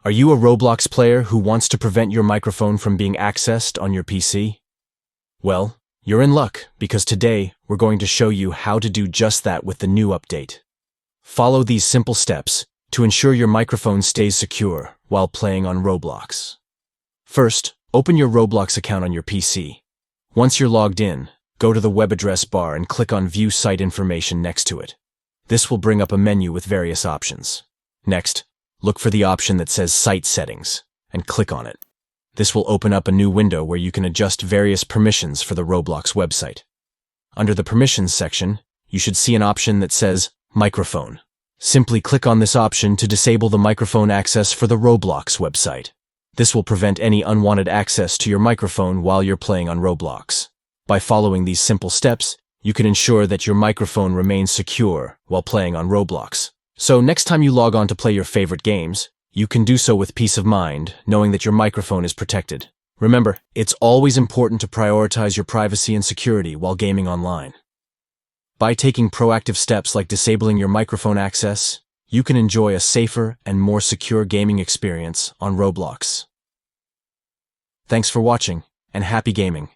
Are you a Roblox player who wants to prevent your microphone from being accessed on your PC? Well, you're in luck, because today we're going to show you how to do just that with the new update. Follow these simple steps to ensure your microphone stays secure while playing on Roblox. First, open your Roblox account on your PC. Once you're logged in, go to the web address bar and click on View Site Information next to it. This will bring up a menu with various options. Next, look for the option that says Site Settings and click on it. This will open up a new window where you can adjust various permissions for the Roblox website. Under the Permissions section, you should see an option that says Microphone. Simply click on this option to disable the microphone access for the Roblox website. This will prevent any unwanted access to your microphone while you're playing on Roblox. By following these simple steps, you can ensure that your microphone remains secure while playing on Roblox. So next time you log on to play your favorite games, you can do so with peace of mind, knowing that your microphone is protected. Remember, it's always important to prioritize your privacy and security while gaming online. By taking proactive steps like disabling your microphone access, you can enjoy a safer and more secure gaming experience on Roblox. Thanks for watching, and happy gaming!